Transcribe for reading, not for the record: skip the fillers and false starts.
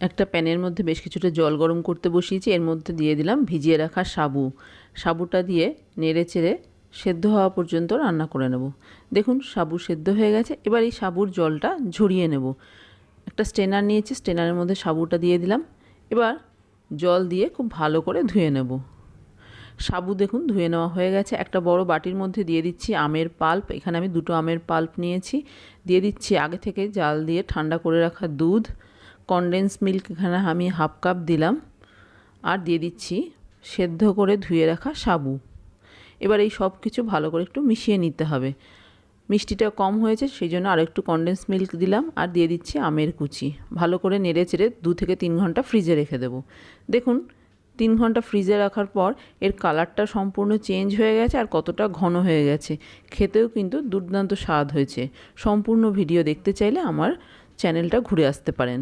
একটা প্যানের মধ্যে বেশ কিছুটা জল গরম করতে বসিয়েছি। এর মধ্যে দিয়ে দিলাম ভিজিয়ে রাখা সাবু। সাবুটা দিয়ে নেড়ে চেড়ে সেদ্ধ হওয়া পর্যন্ত রান্না করে নেব। দেখুন সাবু সেদ্ধ হয়ে গেছে। এবার এই সাবুর জলটা ঝরিয়ে নেব। একটা স্ট্রেনার নিয়েছি, স্ট্রেনারের মধ্যে সাবুটা দিয়ে দিলাম। এবার জল দিয়ে খুব ভালো করে ধুয়ে নেব। সাবু দেখুন ধুয়ে নেওয়া হয়ে গেছে। একটা বড় বাটির মধ্যে দিয়ে দিচ্ছি আমের পাল্প। এখানে আমি 2টো আমের পাল্প নিয়েছি। দিয়ে দিচ্ছি আগে থেকে জাল দিয়ে ঠান্ডা করে রাখা দুধ। কনডেন্স মিল্ক এখানে আমি হাফ কাপ দিলাম। আর দিয়ে দিচ্ছি সেদ্ধ করে ধুয়ে রাখা সাবু। এবার এই সব কিছু ভালো করে একটু মিশিয়ে নিতে হবে। মিষ্টিটা কম হয়েছে সেই জন্য আর একটু কনডেন্স মিল্ক দিলাম। আর দিয়ে দিচ্ছি আমের কুচি। ভালো করে নেড়ে চেড়ে 2 থেকে 3 ঘন্টা ফ্রিজে রেখে দেব। দেখুন 3 ঘন্টা ফ্রিজে রাখার পর এর কালারটা সম্পূর্ণ চেঞ্জ হয়ে গেছে আর কতটা ঘন হয়ে গেছে। খেতেও কিন্তু দুর্দান্ত স্বাদ হয়েছে। সম্পূর্ণ ভিডিও দেখতে চাইলে আমার চ্যানেলটা ঘুরে আসতে পারেন।